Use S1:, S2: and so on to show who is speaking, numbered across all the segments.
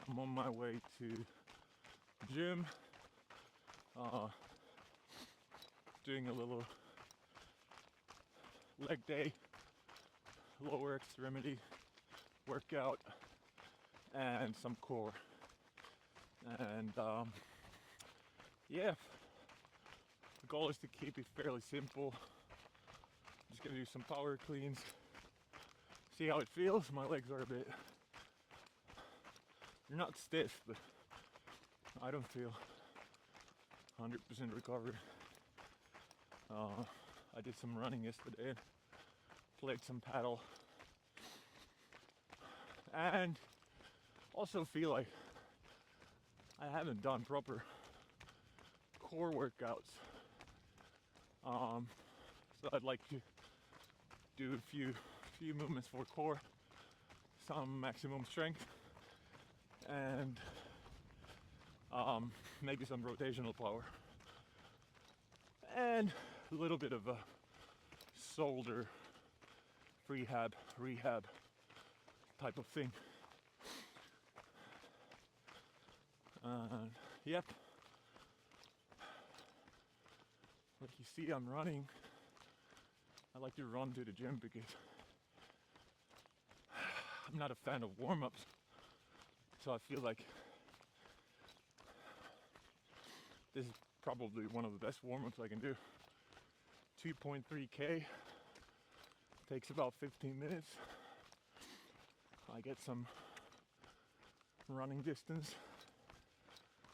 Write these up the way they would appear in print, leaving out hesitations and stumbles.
S1: I'm on my way to the gym, doing a little leg day, lower extremity workout, and some core. And yeah, the goal is to keep it fairly simple. Just gonna do some power cleans, see how it feels. My legs are a bit, they're not stiff, but I don't feel 100% recovered. I did some running yesterday and played some paddle, and also feel like I haven't done proper core workouts. So I'd like to do a few movements for core, some maximum strength, and maybe some rotational power, and a little bit of a shoulder rehab type of thing. Yep. Like you see, I'm running. I like to run to the gym because I'm not a fan of warm-ups. So I feel like this is probably one of the best warm-ups I can do. 2.3K, takes about 15 minutes. I get some running distance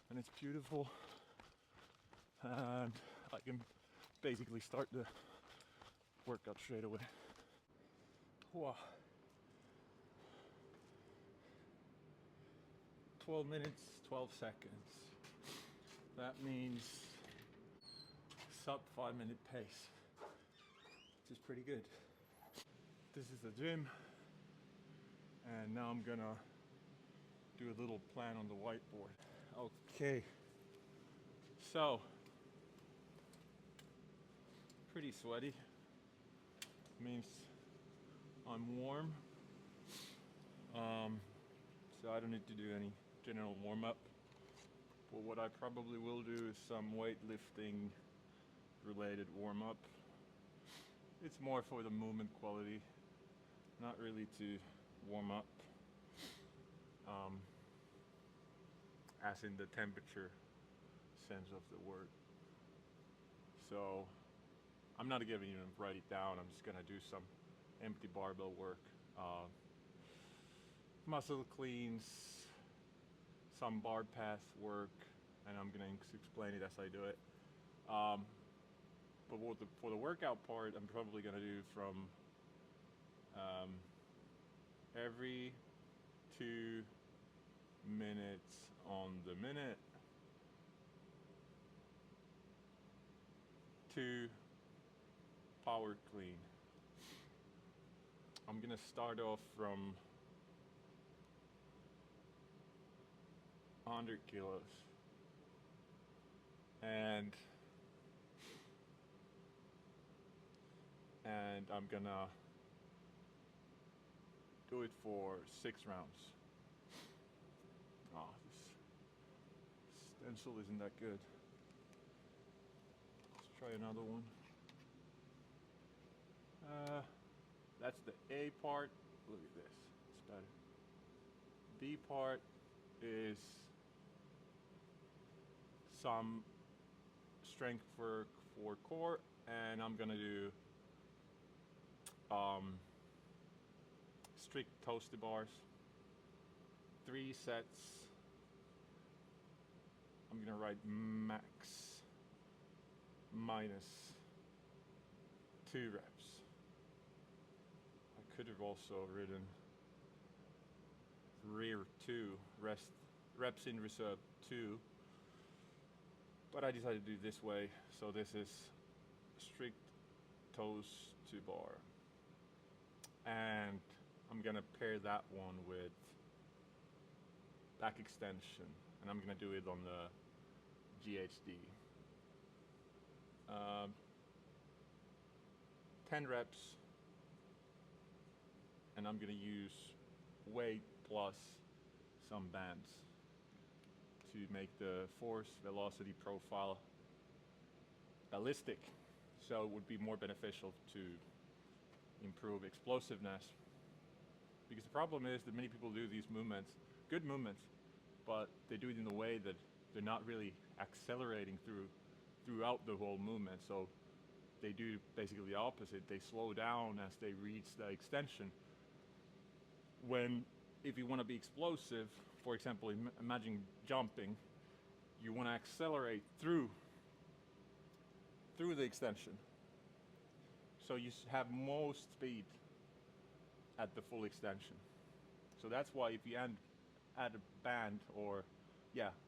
S1: and it's beautiful, and I can basically start the workout straight away. Wow. 12 minutes, 12 seconds. That means sub 5-minute pace, which is pretty good. This is the gym, and now I'm gonna do a little plan on the whiteboard. Okay, so pretty sweaty, means I'm warm, so I don't need to do any general warm-up. But what I probably will do is some weightlifting related warm-up. It's more for the movement quality, not really to warm up, as in the temperature sense of the word. So I'm not gonna even write it down. I'm just gonna do some empty barbell work, muscle cleans, some bar path work, and I'm gonna explain it as I do it. But for the workout part, I'm probably gonna do from every 2 minutes on the minute to power clean. I'm gonna start off from 100 kilos, and I'm gonna do it for 6 rounds. Oh, this stencil isn't that good. Let's try another one. That's the A part. Look at this, it's better. B part is some strength work for core, and I'm gonna do strict toasty bars, 3 sets. I'm gonna write max minus 2 reps. I could have also written rear 2, reps in reserve 2, but I decided to do it this way. So this is strict toes to bar, and I'm gonna pair that one with back extension, and I'm gonna do it on the GHD. 10 reps, and I'm gonna use weight plus some bands to make the force velocity profile ballistic, so it would be more beneficial to improve explosiveness. Because the problem is that many people do these movements, good movements, but they do it in a way that they're not really accelerating throughout the whole movement. So they do basically the opposite. They slow down as they reach the extension. When, if you want to be explosive, for example, imagine jumping, you want to accelerate through the extension. So you have most speed at the full extension. So that's why if you add a band, or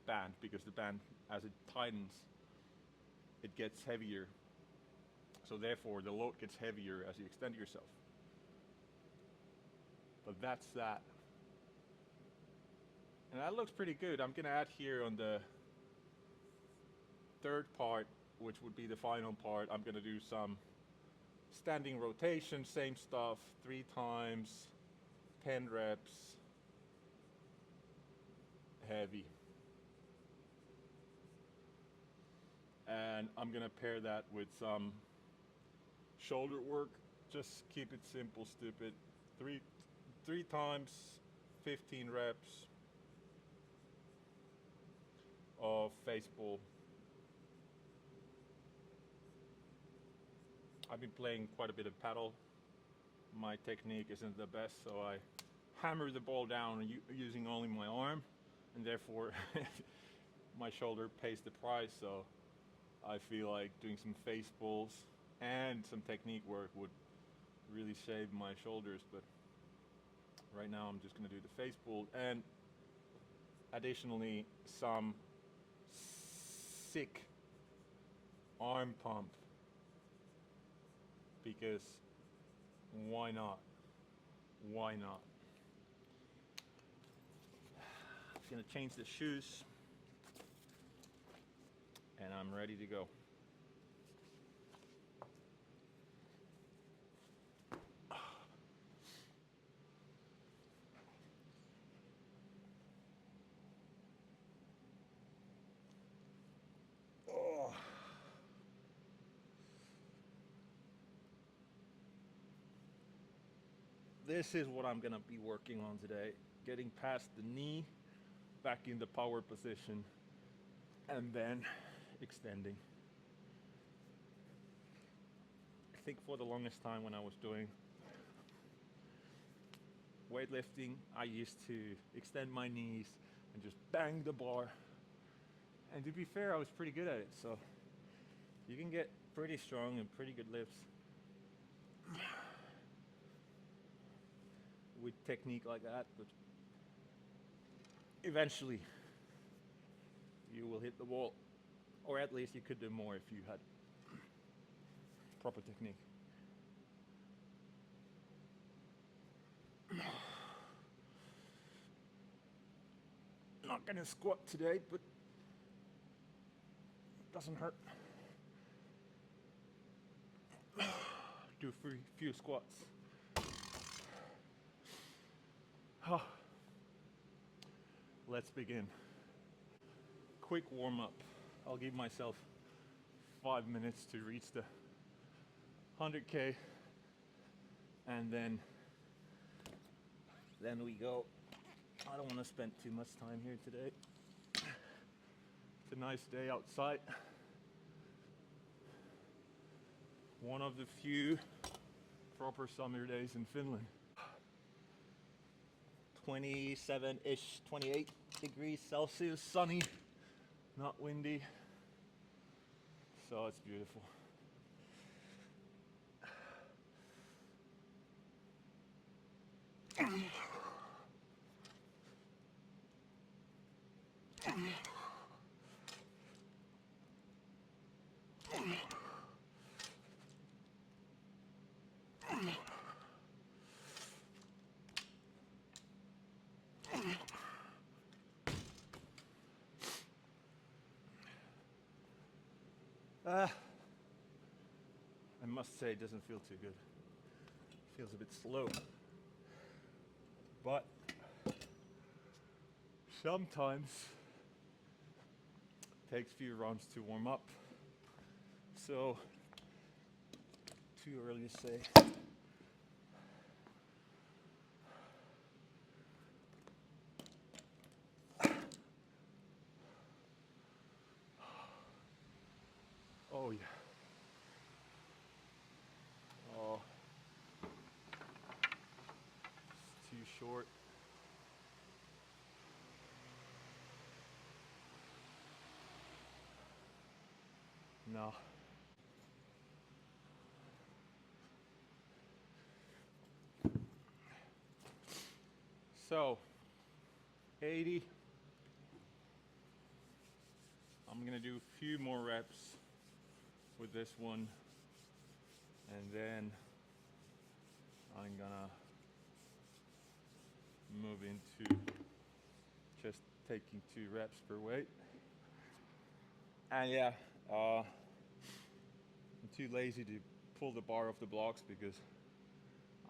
S1: band, because the band, as it tightens, it gets heavier. So therefore the load gets heavier as you extend yourself. But that's that. And that looks pretty good. I'm gonna add here on the third part, which would be the final part, I'm gonna do some standing rotation, same stuff, 3 times, 10 reps, heavy. And I'm gonna pair that with some shoulder work. Just keep it simple, stupid. Three times, 15 reps of face pull. I've been playing quite a bit of paddle. My technique isn't the best, so I hammer the ball down using only my arm, and therefore my shoulder pays the price. So I feel like doing some face pulls and some technique work would really save my shoulders, but right now I'm just gonna do the face pull, and additionally some sick arm pump, because why not? Why not? I'm gonna change the shoes and I'm ready to go. This is what I'm gonna be working on today. Getting past the knee, back in the power position, and then extending. I think for the longest time when I was doing weightlifting, I used to extend my knees and just bang the bar. And to be fair, I was pretty good at it, so you can get pretty strong and pretty good lifts with technique like that, but eventually you will hit the wall, or at least you could do more if you had proper technique. Not gonna squat today, but it doesn't hurt. Do a few squats. Let's begin. Quick warm up. I'll give myself 5 minutes to reach the 100K, and then we go. I don't want to spend too much time here today. It's a nice day outside. One of the few proper summer days in Finland. 27-ish, 28 degrees Celsius, sunny, not windy, so it's beautiful. I must say it doesn't feel too good. It feels a bit slow. But sometimes it takes a few rounds to warm up. So, too early to say. Oh yeah. Oh, it's too short. No. So, 80. I'm gonna do a few more reps with this one, and then I'm gonna move into just taking 2 reps per weight. And yeah, I'm too lazy to pull the bar off the blocks because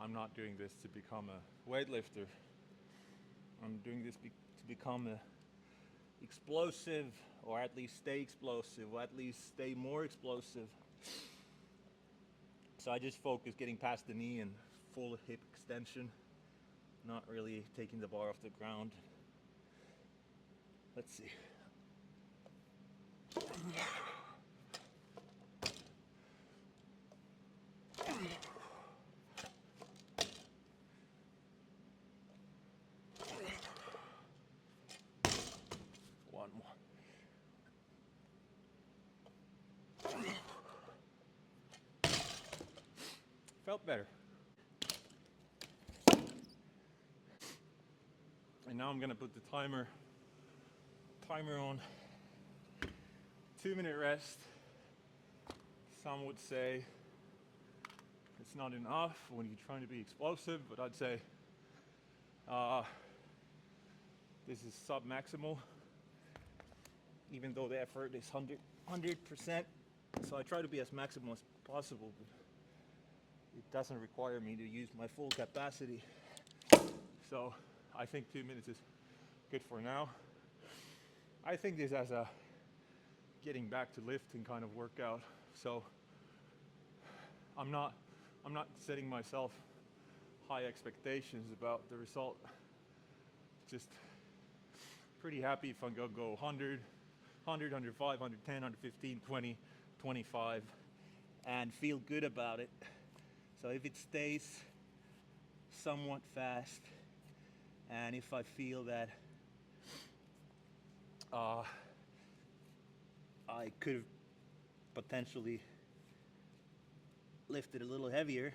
S1: I'm not doing this to become a weightlifter. I'm doing this to become a explosive, or at least stay explosive, or at least stay more explosive. So I just focus getting past the knee and full hip extension, not really taking the bar off the ground. Let's see. One more. Felt better. And now I'm gonna put the timer on. 2-minute rest. Some would say it's not enough when you're trying to be explosive, but I'd say this is sub-maximal, even though the effort is 100%. So I try to be as maximal as possible, but it doesn't require me to use my full capacity. So I think 2 minutes is good for now. I think this as a getting back to lifting kind of workout. So I'm not setting myself high expectations about the result. Just pretty happy if I go 100, 105, 110, 115, 20, 25, and feel good about it. So if it stays somewhat fast, and if I feel that I could have potentially lifted a little heavier,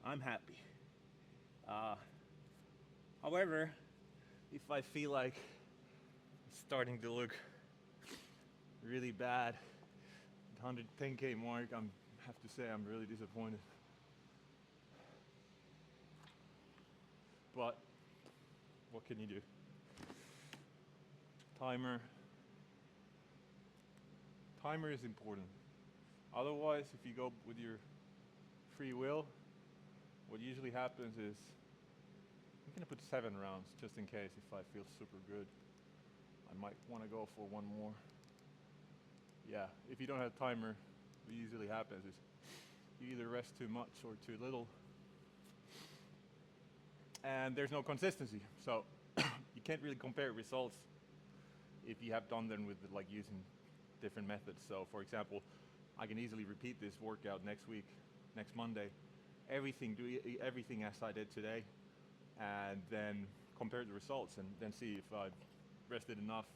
S1: I'm happy. However, if I feel like it's starting to look really bad, the 110K mark, I have to say I'm really disappointed. But what can you do? Timer is important. Otherwise, if you go with your free will, what usually happens is I'm gonna put 7 rounds just in case if I feel super good. I might want to go for one more. Yeah, if you don't have a timer, what usually happens is you either rest too much or too little, and there's no consistency. So you can't really compare results if you have done them with like using different methods. So for example, I can easily repeat this workout next week, next Monday, do everything as I did today, and then compare the results and then see if I've rested enough.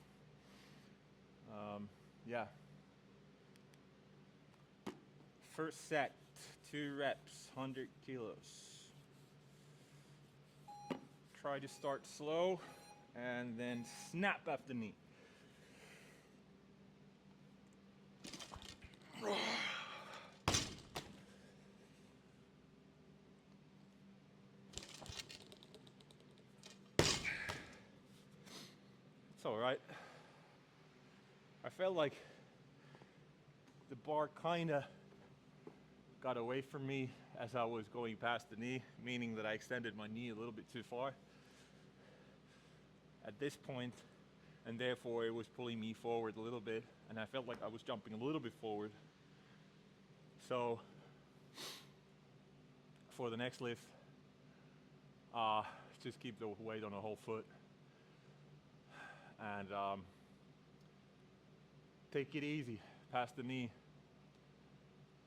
S1: Yeah. First set, 2 reps, 100 kilos. Try to start slow and then snap after knee. It's all right. I felt like the bar kind of got away from me as I was going past the knee, meaning that I extended my knee a little bit too far. At this point, and therefore it was pulling me forward a little bit, and I felt like I was jumping a little bit forward. So for the next lift, just keep the weight on the whole foot, and take it easy past the knee.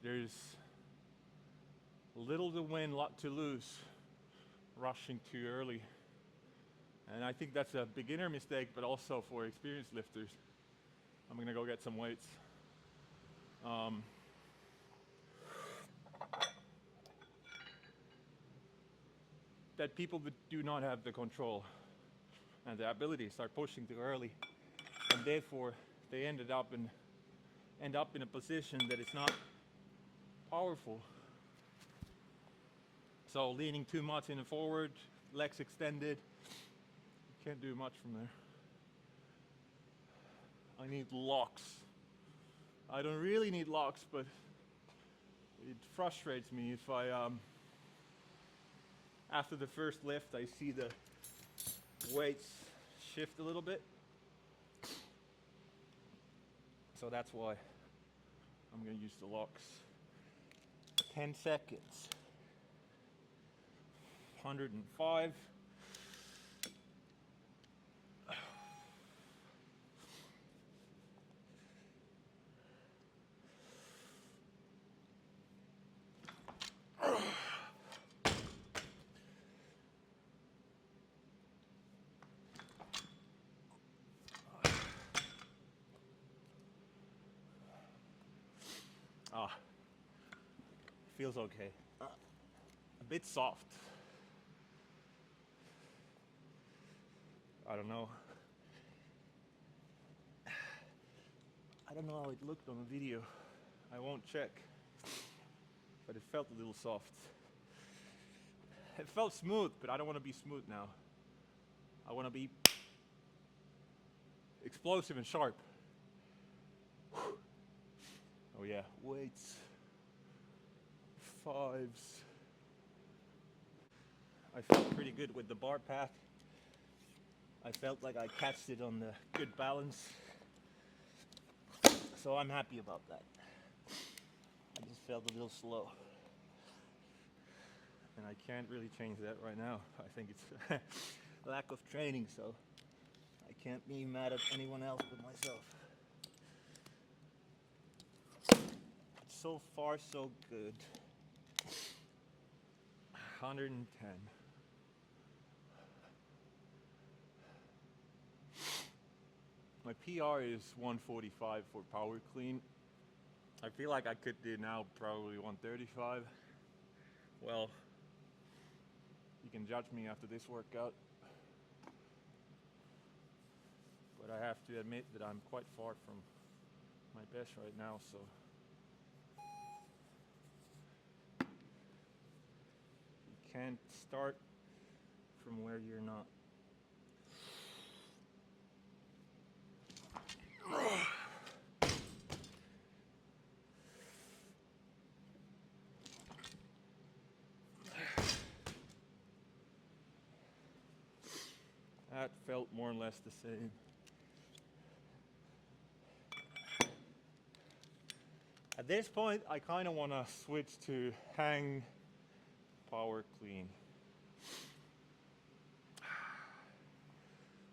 S1: There's little to win, lot to lose rushing too early. And I think that's a beginner mistake, but also for experienced lifters. I'm gonna go get some weights. That people that do not have the control and the ability start pushing too early, and therefore they end up in a position that it's not powerful. So leaning too much in and forward, legs extended, can't do much from there. I need locks. I don't really need locks, but it frustrates me if I, after the first lift, I see the weights shift a little bit. So that's why I'm gonna use the locks. 10 seconds. 105. Feels okay. A bit soft. I don't know. I don't know how it looked on the video. I won't check. But it felt a little soft. It felt smooth, but I don't want to be smooth now. I want to be explosive and sharp. Oh yeah, weights. Fives. I felt pretty good with the bar pack. I felt like I catched it on the good balance. So I'm happy about that. I just felt a little slow. And I can't really change that right now. I think it's lack of training, so I can't be mad at anyone else but myself. So far, so good. 110. My PR is 145 for power clean. I feel like I could do now probably 135. Well, you can judge me after this workout. But I have to admit that I'm quite far from my best right now, so you can't start from where you're not. That felt more or less the same. At this point, I kind of want to switch to hang power clean.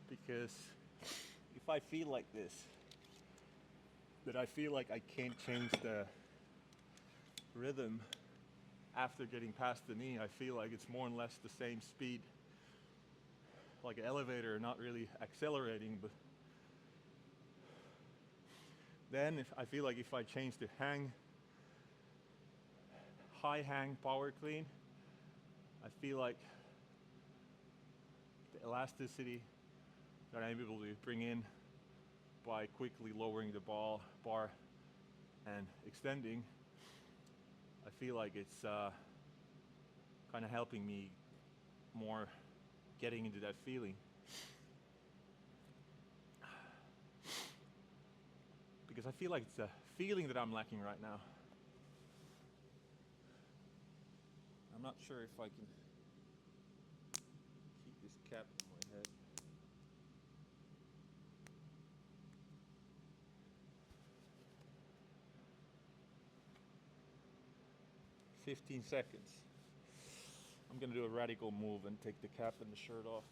S1: Because if I feel like this, that I feel like I can't change the rhythm after getting past the knee, I feel like it's more or less the same speed. Like an elevator, not really accelerating, but then if I feel like if I change to high hang power clean, I feel like the elasticity that I'm able to bring in by quickly lowering the bar and extending, I feel like it's kind of helping me more getting into that feeling. Because I feel like it's a feeling that I'm lacking right now. I'm not sure if I can keep this cap on my head. 15 seconds. I'm gonna do a radical move and take the cap and the shirt off.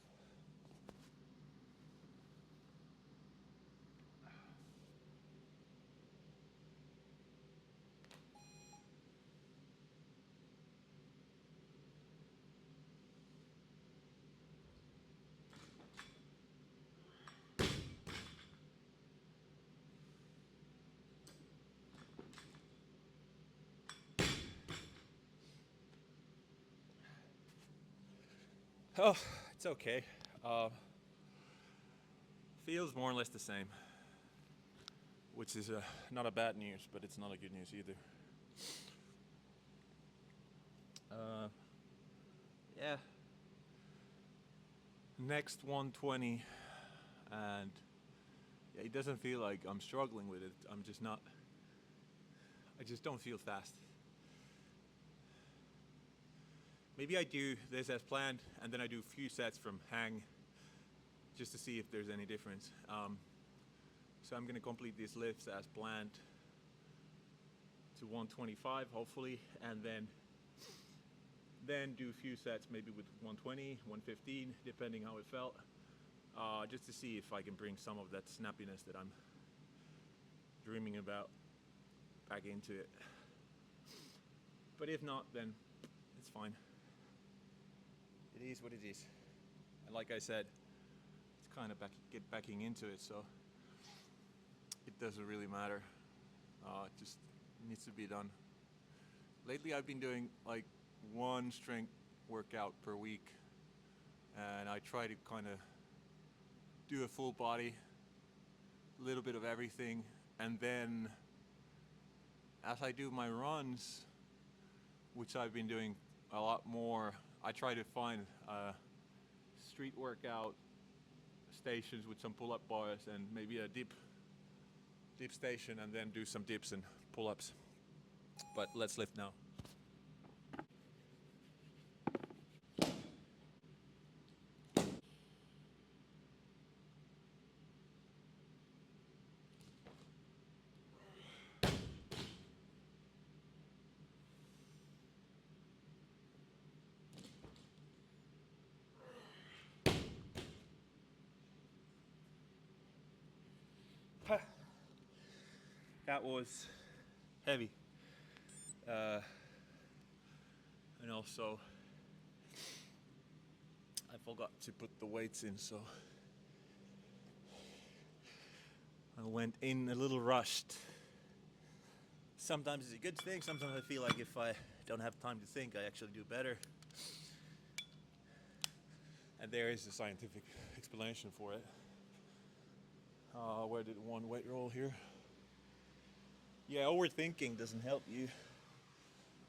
S1: Oh, it's okay. Feels more or less the same, which is not a bad news, but it's not a good news either. Yeah. Next 120, and yeah, it doesn't feel like I'm struggling with it. I'm just not. I just don't feel fast. Maybe I do this as planned, and then I do a few sets from hang, just to see if there's any difference. So I'm gonna complete these lifts as planned to 125, hopefully, and then do a few sets, maybe with 120, 115, depending how it felt, just to see if I can bring some of that snappiness that I'm dreaming about back into it. But if not, then it's fine. It is what it is. And like I said, it's kind of backing into it, so it doesn't really matter. It just needs to be done. Lately I've been doing like one strength workout per week, and I try to kind of do a full body, a little bit of everything, and then as I do my runs, which I've been doing a lot more, I try to find street workout stations with some pull-up bars and maybe a dip station, and then do some dips and pull-ups. But let's lift now. That was heavy. And also, I forgot to put the weights in, so I went in a little rushed. Sometimes it's a good thing, sometimes I feel like if I don't have time to think, I actually do better. And there is a scientific explanation for it. Where did one weight roll here? Yeah, overthinking doesn't help you.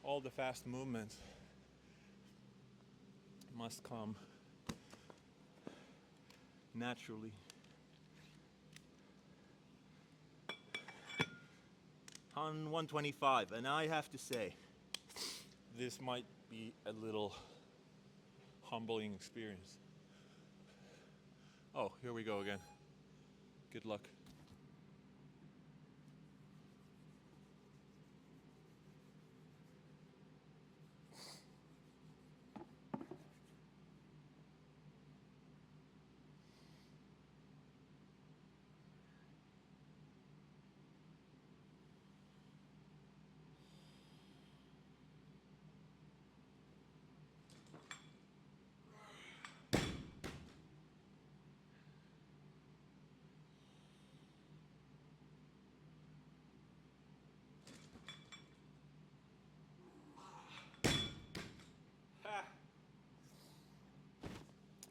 S1: All the fast movements must come naturally. On 125, and I have to say, this might be a little humbling experience. Oh, here we go again. Good luck.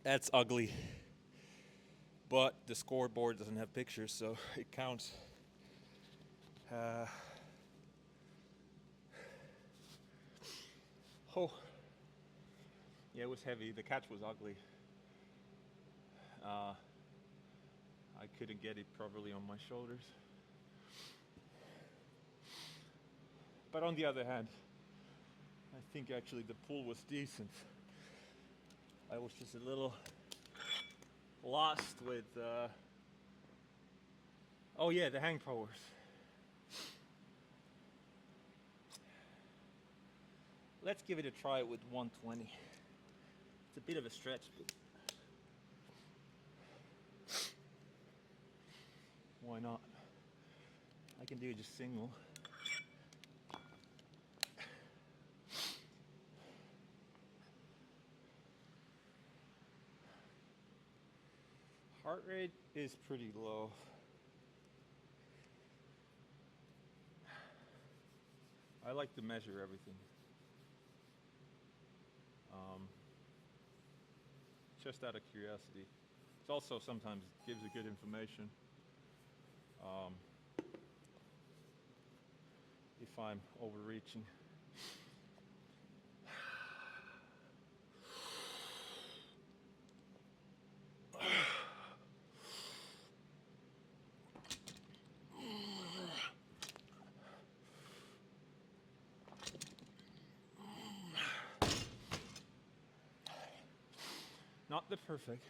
S1: That's ugly. But the scoreboard doesn't have pictures, so it counts. Oh, yeah, it was heavy. The catch was ugly. I couldn't get it properly on my shoulders. But on the other hand, I think actually the pull was decent. I was just a little lost with oh yeah, the hang throwers. Let's give it a try with 120. It's a bit of a stretch, but why not? I can do just single. Heart rate is pretty low. I like to measure everything. Just out of curiosity. It also sometimes gives you good information. If I'm overreaching. Not the perfect,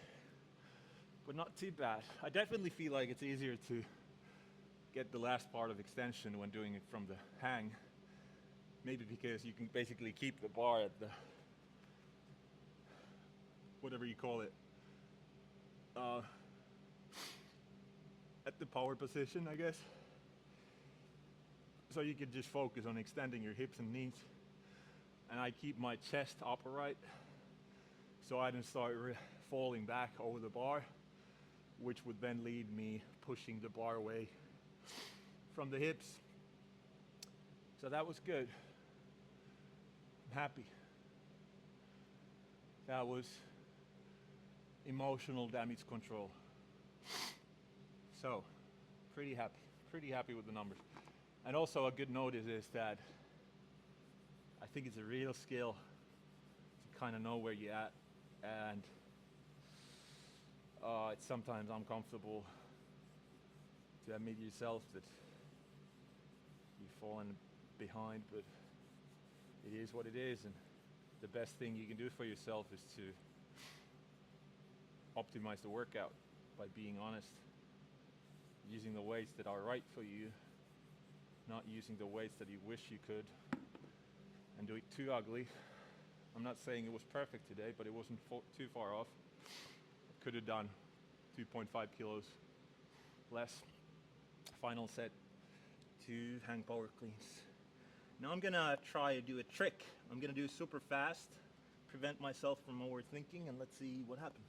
S1: but not too bad. I definitely feel like it's easier to get the last part of extension when doing it from the hang. Maybe because you can basically keep the bar at the, whatever you call it, at the power position, I guess. So you can just focus on extending your hips and knees. And I keep my chest upright, so I don't start falling back over the bar, which would then lead me pushing the bar away from the hips. So that was good. I'm happy. That was emotional damage control. So, pretty happy with the numbers. And also a good note is that I think it's a real skill to kind of know where you're at, and it's sometimes uncomfortable to admit yourself that you've fallen behind, but it is what it is, and the best thing you can do for yourself is to optimize the workout by being honest, using the weights that are right for you, not using the weights that you wish you could, and do it too ugly. I'm not saying it was perfect today, but it wasn't too far off. I could have done 2.5 kilos less. Final set, 2 hang power cleans. Now I'm gonna try to do a trick. I'm gonna do super fast, prevent myself from overthinking, and let's see what happens.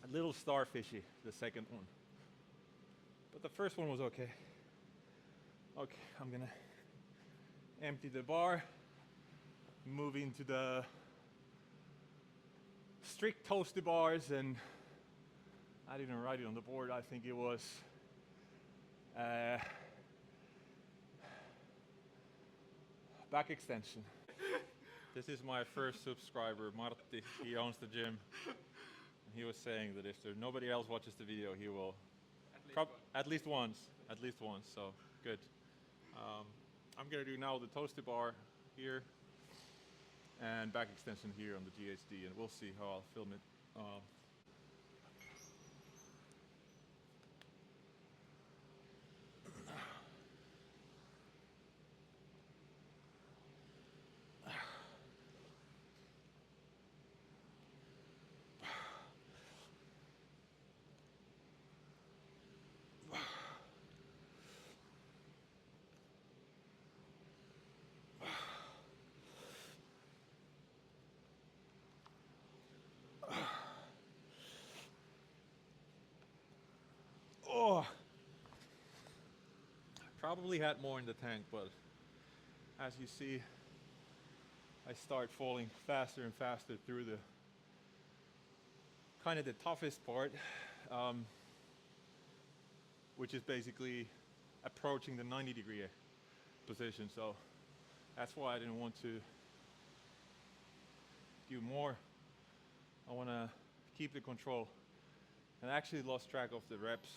S1: A little starfishy, the second one. But the first one was okay. Okay, I'm gonna empty the bar, move into the strict toasty bars, and I didn't write it on the board. I think it was back extension. This is my first subscriber, Martti. He owns the gym. And he was saying that if there nobody else watches the video, he will at least once. So good. I'm gonna do now the toasty bar here and back extension here on the GHD, and we'll see how I'll film it. Oh, probably had more in the tank, but as you see, I start falling faster and faster through the kind of the toughest part, which is basically approaching the 90-degree position. So that's why I didn't want to do more. I want to keep the control, and I actually lost track of the reps.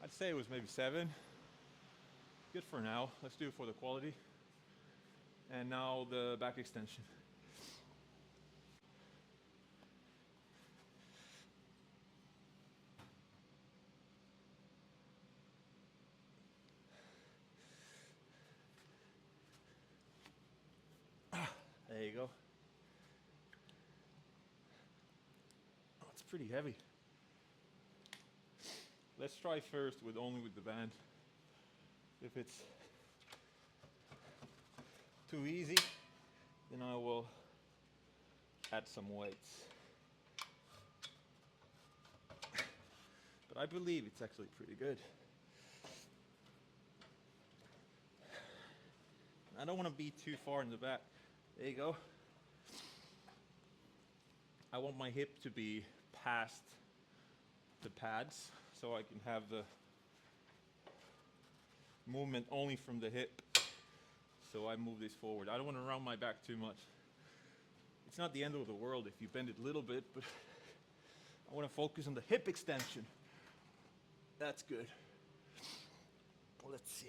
S1: I'd say it was maybe 7. Good for now. Let's do it for the quality. And now the back extension. There you go. Oh, it's pretty heavy. Let's try first with only with the band. If it's too easy, then I will add some weights. But I believe it's actually pretty good. I don't want to be too far in the back. There you go. I want my hip to be past the pads so I can have the movement only from the hip. So I move this forward. I don't want to round my back too much. It's not the end of the world if you bend it a little bit, but I want to focus on the hip extension. That's good. Let's see.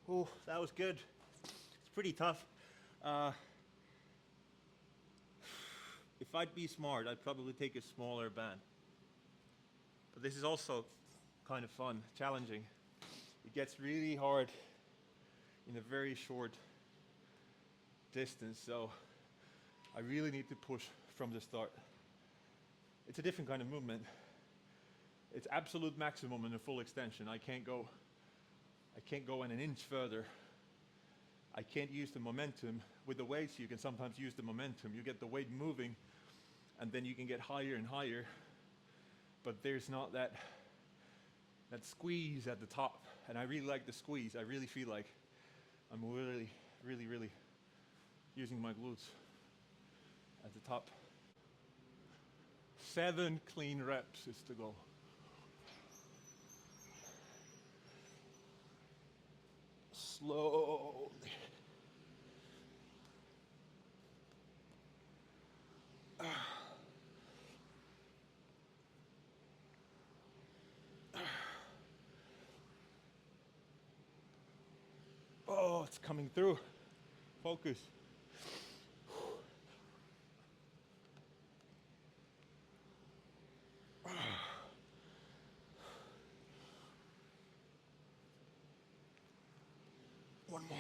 S1: Oh, that was good. It's pretty tough. If I'd be smart, I'd probably take a smaller band. But this is also kind of fun, challenging. It gets really hard in a very short distance, so I really need to push from the start. It's a different kind of movement. It's absolute maximum in a full extension. I can't go an inch further. I can't use the momentum. With the weights, you can sometimes use the momentum. You get the weight moving, and then you can get higher and higher. But there's not that squeeze at the top. And I really like the squeeze. I really feel like I'm really, really, really using my glutes at the top. 7 clean reps is the goal. Slowly. Oh, it's coming through. Focus. One more.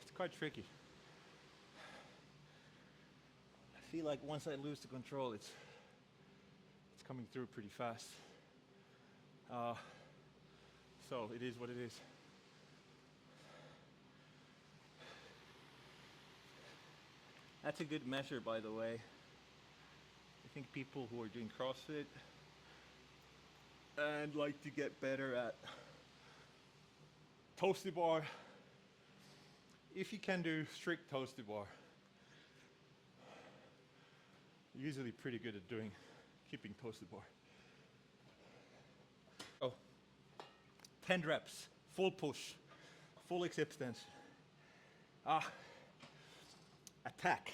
S1: It's quite tricky. I feel like once I lose the control, it's coming through pretty fast. So it is what it is. That's a good measure, by the way. I think people who are doing CrossFit and like to get better at toasty bar, if you can do strict toasty bar, you're usually pretty good at keeping toasty bar. Oh, 10 reps, full push, full hip extension. Attack.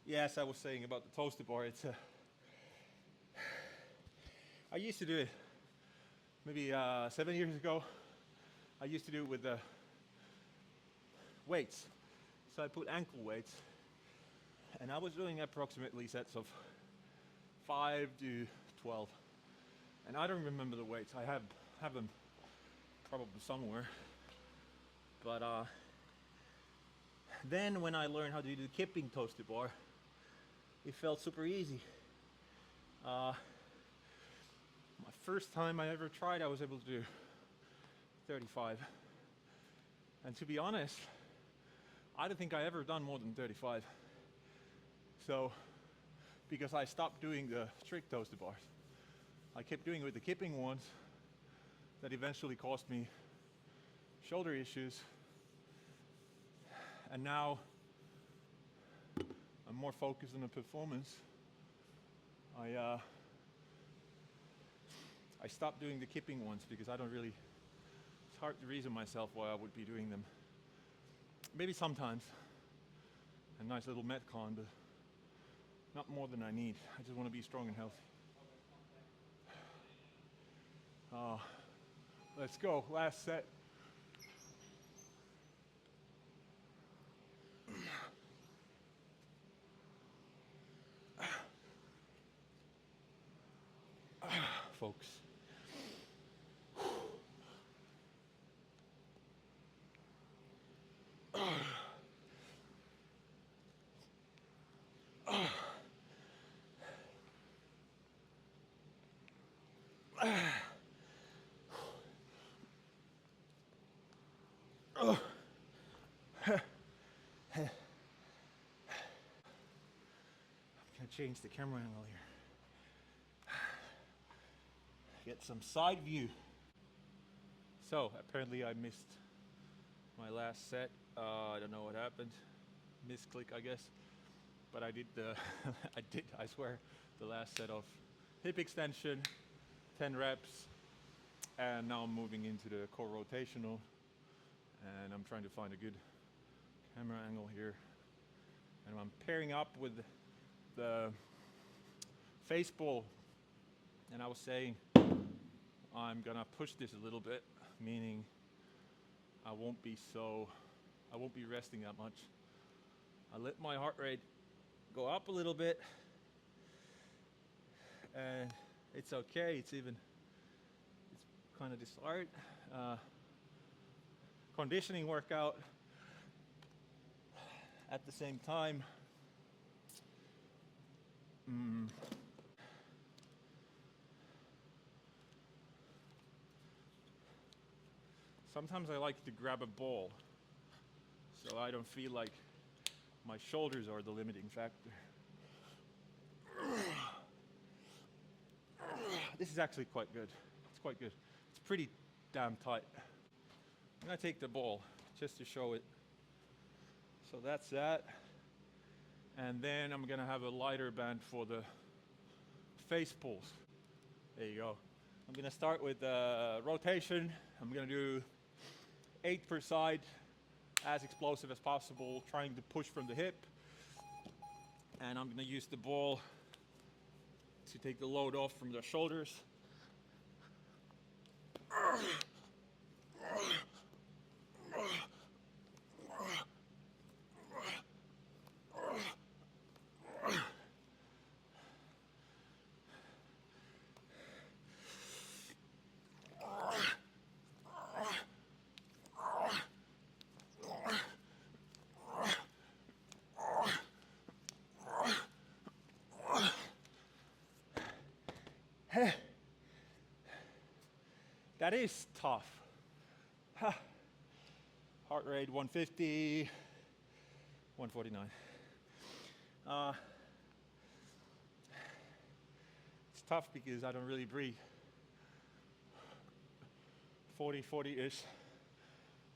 S1: Yes, I was saying about the toasty bar. I used to do it maybe 7 years ago. I used to do it with the weights. So I put ankle weights, and I was doing approximately sets of 5 to 12. And I don't remember the weights. I have them probably somewhere. But then when I learned how to do the kipping toasty bar, it felt super easy. My first time I ever tried, I was able to do 35. And to be honest, I don't think I ever done more than 35. So, because I stopped doing the strict toasty bars. I kept doing it with the kipping ones. That eventually caused me shoulder issues. And now I'm more focused on the performance. I stopped doing the kipping ones because it's hard to reason myself why I would be doing them. Maybe sometimes, a nice little Metcon, but not more than I need. I just want to be strong and healthy. Let's go, last set. Folks. I'm gonna change the camera angle here. Get some side view. So apparently I missed my last set. I don't know what happened. Misclick, I guess. But I did I swear, the last set of hip extension, 10 reps. And now I'm moving into the core rotational. And I'm trying to find a good camera angle here. And I'm pairing up with the face pull. And I was saying I'm gonna push this a little bit, meaning I won't be resting that much. I let my heart rate go up a little bit, and it's okay. It's kind of this art conditioning workout. At the same time, sometimes I like to grab a ball so I don't feel like my shoulders are the limiting factor. This is actually quite good. It's quite good. It's pretty damn tight. I'm gonna take the ball just to show it. So that's that. And then I'm gonna have a lighter band for the face pulls. There you go. I'm gonna start with rotation. I'm gonna do 8 per side, as explosive as possible, trying to push from the hip. And I'm gonna use the ball to take the load off from the shoulders. That is tough. Heart rate 150, 149. It's tough because I don't really breathe. 40-ish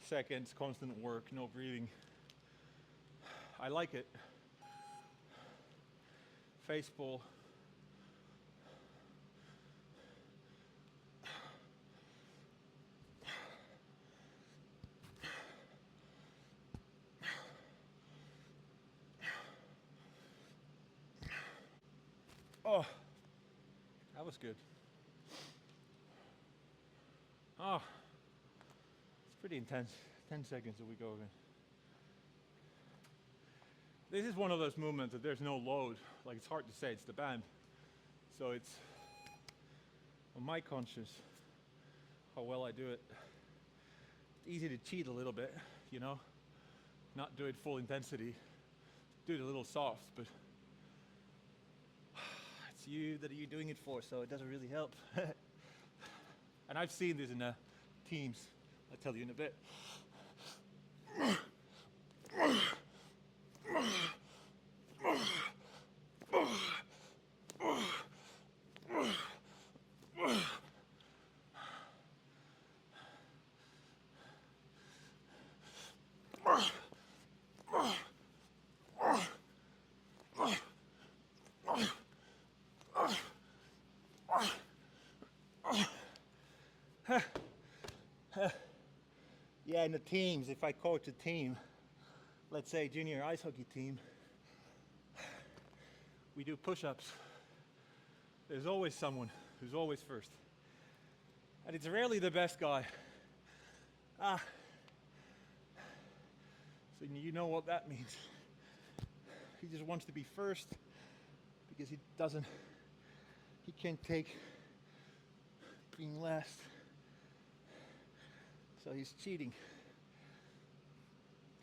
S1: seconds, constant work, no breathing. I like it. Face pull. Oh, that was good. Oh, it's pretty intense. 10 seconds and we go again. This is one of those movements that there's no load. Like, it's hard to say, it's the band. So it's on my conscious how well I do it. It's easy to cheat a little bit, you know? Not do it full intensity. Do it a little soft, but it's you that you're doing it for, so it doesn't really help. And I've seen this in teams. I'll tell you in a bit. Yeah, in the teams, if I coach a team, let's say junior ice hockey team, we do push-ups. There's always someone who's always first. And it's rarely the best guy. So you know what that means. He just wants to be first because he can't take being last. So he's cheating.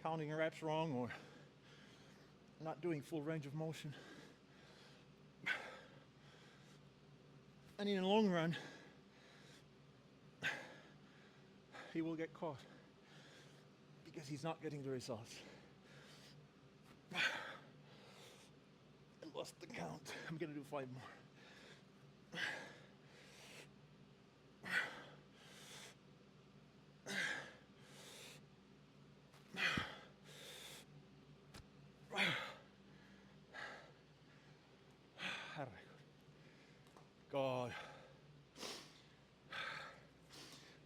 S1: Counting reps wrong or not doing full range of motion. And in the long run, he will get caught because he's not getting the results. I lost the count. I'm gonna do 5 more. God.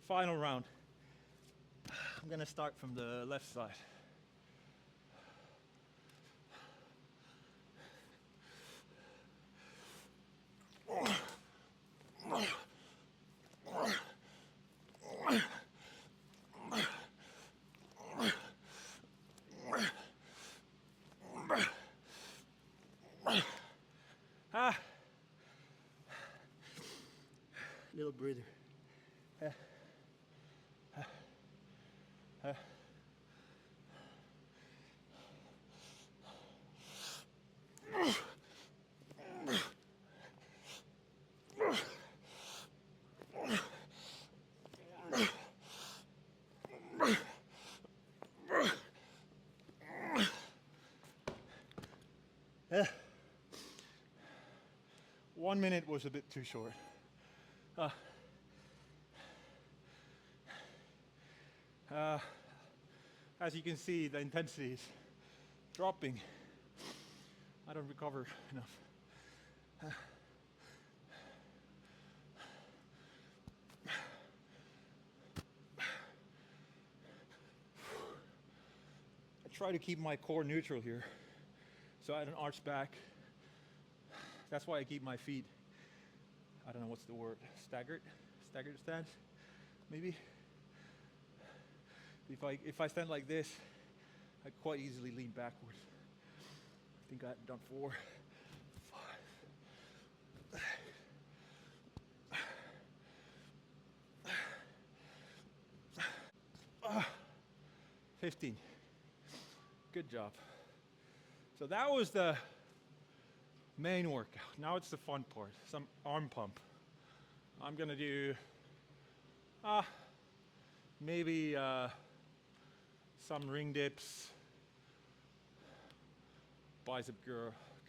S1: Final round. I'm gonna start from the left side. Little breather. Yeah. 1 minute was a bit too short. As you can see, the intensity is dropping. I don't recover enough. I try to keep my core neutral here, so I don't arch back. That's why I keep my feet, I don't know what's the word, staggered stance, maybe. If I stand like this, I quite easily lean backwards. I think I've done 4, 5, 15. Good job. So that was the main workout. Now it's the fun part, some arm pump. I'm gonna do maybe some ring dips, bicep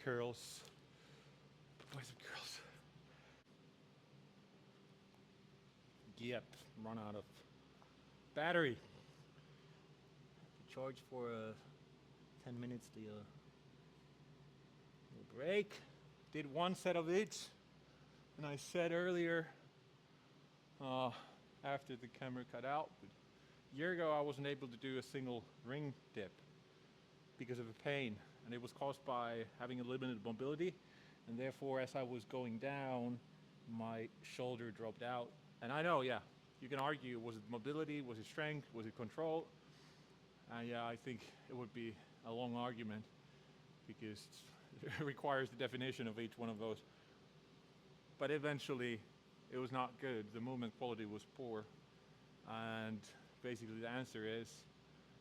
S1: curls. Yep, run out of battery. Charge for 10 minutes, the break. Did 1 set of each, and I said earlier, after the camera cut out, a year ago I wasn't able to do a single ring dip because of a pain, and it was caused by having a limited mobility, and therefore as I was going down, my shoulder dropped out. And I know, yeah, you can argue, was it mobility, was it strength, was it control? Yeah, I think it would be a long argument because it requires the definition of each one of those. But eventually, it was not good. The movement quality was poor. And basically the answer is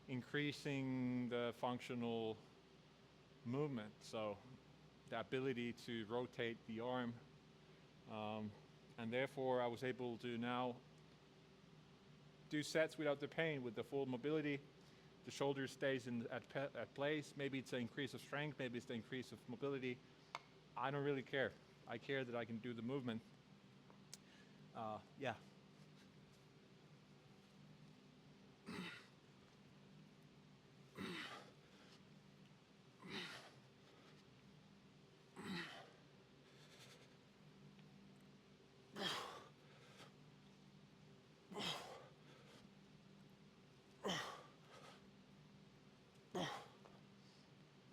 S1: increasing the functional movement. So the ability to rotate the arm. And therefore I was able to now do sets without the pain with the full mobility. The shoulder stays at place. Maybe it's an increase of strength, maybe it's the increase of mobility. I don't really care. I care that I can do the movement. Yeah.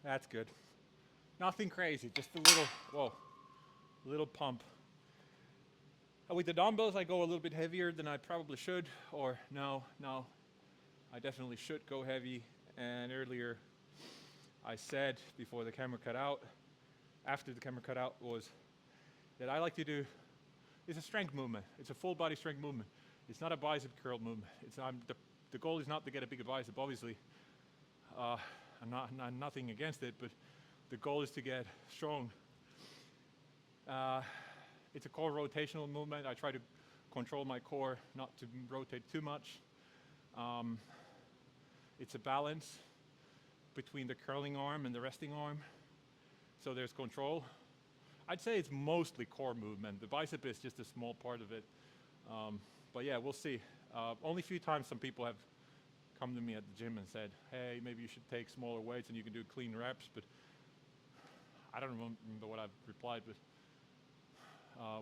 S1: That's good. Nothing crazy, just a little, whoa, little pump. With the dumbbells, I go a little bit heavier than I probably should, or no, I definitely should go heavy. And earlier, I said before the camera cut out, after the camera cut out, was that I like to do, it's a strength movement. It's a full body strength movement. It's not a bicep curl movement. The goal is not to get a bigger bicep, obviously. I'm nothing against it, but the goal is to get strong. It's a core rotational movement. I try to control my core not to rotate too much. It's a balance between the curling arm and the resting arm. So there's control. I'd say it's mostly core movement. The bicep is just a small part of it. But yeah, we'll see. Only a few times some people have come to me at the gym and said, hey, maybe you should take smaller weights and you can do clean reps, but I don't remember what I've replied, but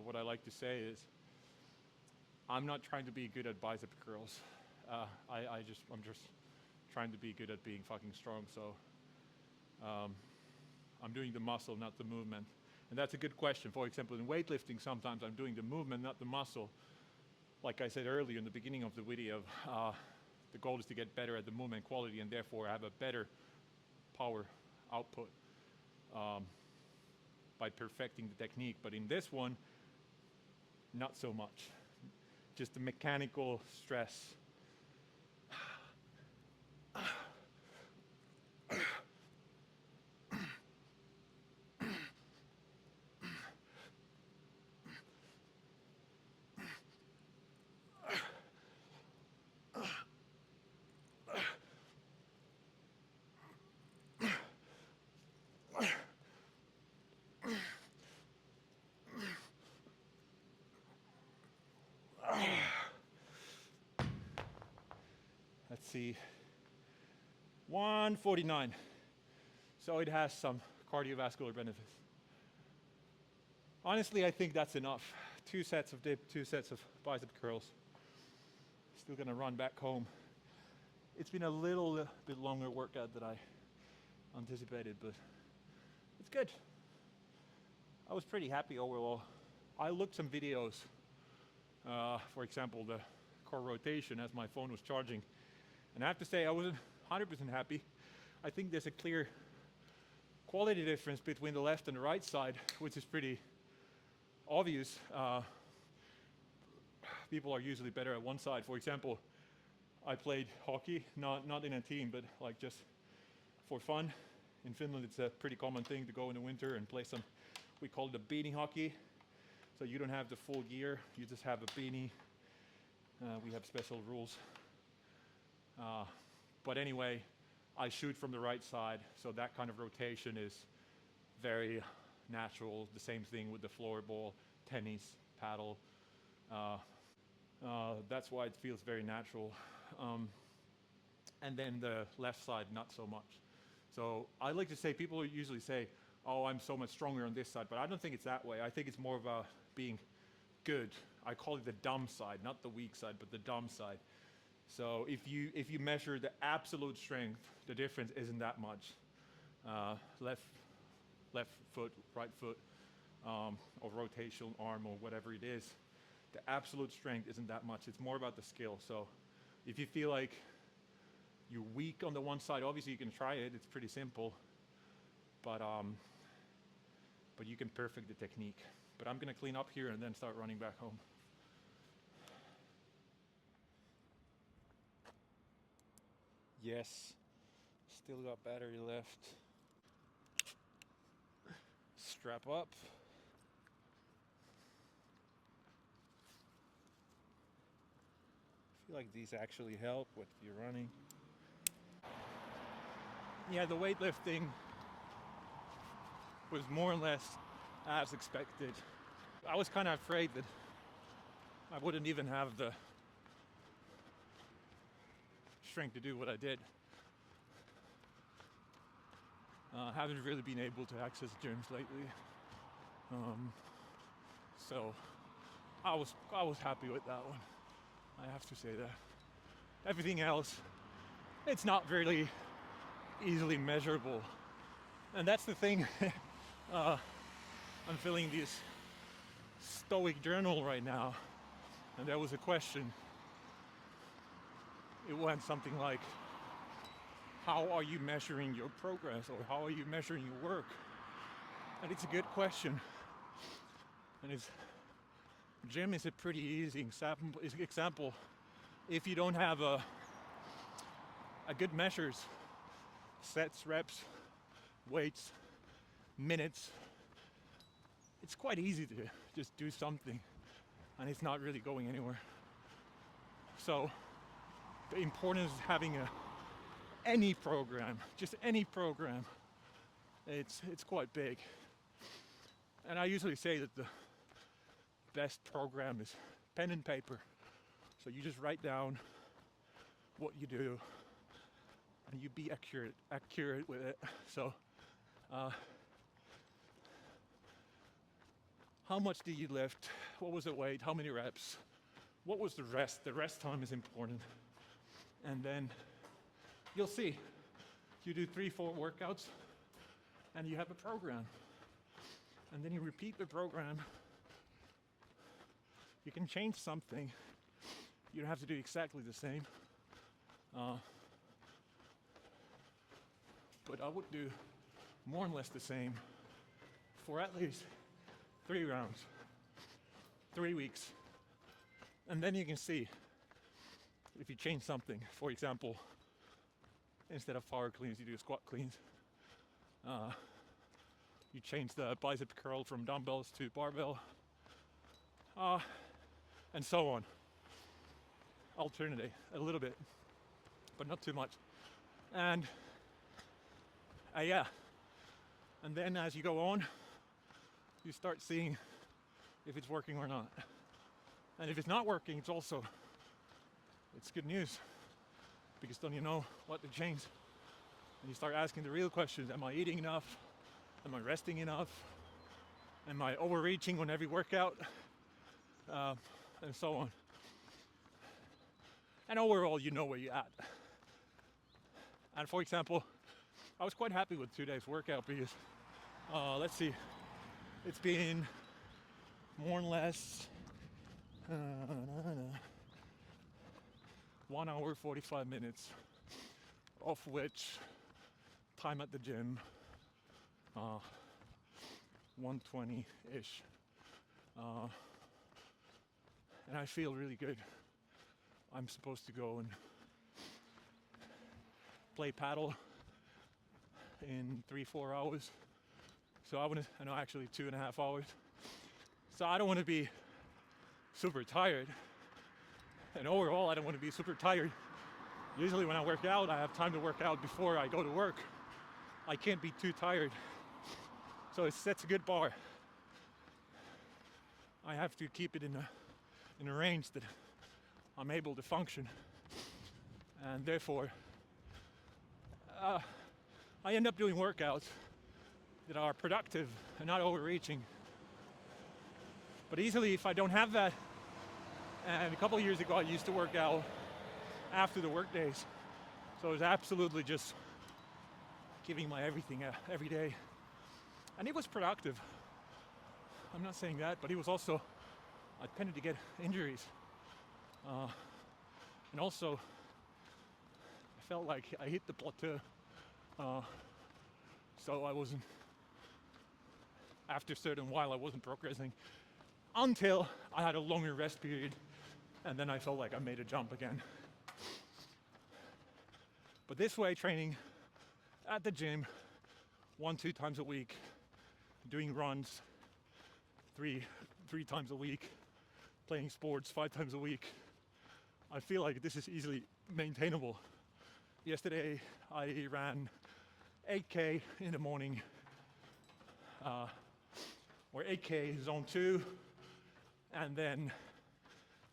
S1: what I like to say is, I'm not trying to be good at bicep curls. I'm just trying to be good at being fucking strong, so I'm doing the muscle, not the movement. And that's a good question. For example, in weightlifting, sometimes I'm doing the movement, not the muscle. Like I said earlier in the beginning of the video, the goal is to get better at the movement quality and therefore have a better power output by perfecting the technique. But in this one, not so much. Just the mechanical stress. Let's see, 149. So it has some cardiovascular benefits. Honestly, I think that's enough. 2 sets of dip, 2 sets of bicep curls. Still gonna run back home. It's been a little bit longer workout than I anticipated, but it's good. I was pretty happy overall. I looked some videos, for example, the core rotation as my phone was charging. And I have to say, I wasn't 100% happy. I think there's a clear quality difference between the left and the right side, which is pretty obvious. People are usually better at one side. For example, I played hockey, not in a team, but like just for fun. In Finland, it's a pretty common thing to go in the winter and play some, we call it a beanie hockey. So you don't have the full gear, you just have a beanie. We have special rules. But anyway, I shoot from the right side, so that kind of rotation is very natural. The same thing with the floorball, tennis, paddle. That's why it feels very natural. And then the left side, not so much. So I like to say, people usually say, oh, I'm so much stronger on this side, but I don't think it's that way. I think it's more about being good. I call it the dumb side, not the weak side, but the dumb side. So if you measure the absolute strength, the difference isn't that much. Left foot, right foot, or rotational arm, or whatever it is, the absolute strength isn't that much. It's more about the skill. So if you feel like you're weak on the one side, obviously you can try it. It's pretty simple, but you can perfect the technique. But I'm gonna clean up here and then start running back home. Yes, still got battery left. Strap up. I feel like these actually help with your running. Yeah, the weightlifting was more or less as expected. I was kind of afraid that I wouldn't even have the strength to do what I did. Haven't really been able to access gyms lately, so I was happy with that one. I have to say that. Everything else, it's not really easily measurable. And that's the thing. uh, I'm filling this Stoic journal right now, and there was a question. It went something like, how are you measuring your progress, or how are you measuring your work? And it's a good question. And gym is a pretty easy example. If you don't have a good measures, sets, reps, weights, minutes, it's quite easy to just do something and it's not really going anywhere. So the importance of having any program, just any program, it's quite big. And I usually say that the best program is pen and paper. So you just write down what you do and you be accurate with it. So how much did you lift? What was the weight? How many reps? What was the rest? The rest time is important. And then you'll see. You do 3-4 workouts and you have a program. And then you repeat the program. You can change something. You don't have to do exactly the same. But I would do more or less the same for at least 3 rounds, 3 weeks. And then you can see if you change something. For example, instead of power cleans, you do squat cleans. You change the bicep curl from dumbbells to barbell, and so on. Alternate a little bit, but not too much. And yeah, and then as you go on, you start seeing if it's working or not. And if it's not working, it's good news, because then you know what to change. And you start asking the real questions. Am I eating enough? Am I resting enough? Am I overreaching on every workout? And so on. And overall, you know where you're at. And for example, I was quite happy with today's workout because, let's see, it's been more or less 1 hour 45 minutes, of which time at the gym 120-ish. And I feel really good. I'm supposed to go and play paddle in 3-4 hours. So actually 2.5 hours. So I don't want to be super tired. And overall, I don't want to be super tired. Usually when I work out, I have time to work out before I go to work. I can't be too tired. So it sets a good bar. I have to keep it in a range that I'm able to function. And therefore, I end up doing workouts that are productive and not overreaching. But easily, if I don't have that, and a couple of years ago I used to work out after the work days. So it was absolutely just giving my everything every day. And it was productive. I'm not saying that, but it was also, I tended to get injuries. And also, I felt like I hit the plateau. So I wasn't, after a certain while, I wasn't progressing until I had a longer rest period, and then I felt like I made a jump again. But this way, training at the gym 1-2 times a week, doing runs 3 times a week, playing sports 5 times a week, I feel like this is easily maintainable. Yesterday I ran 8K in the morning, or 8K zone 2, and then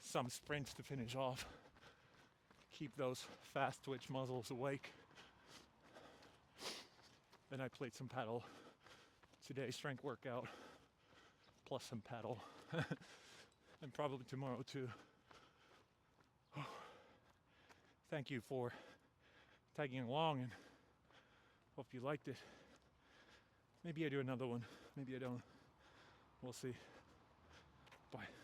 S1: some sprints to finish off. Keep those fast twitch muscles awake. Then I played some paddle. Today's strength workout, plus some paddle. And probably tomorrow too. Thank you for tagging along, and hope you liked it. Maybe I do another one, maybe I don't. We'll see. Bye.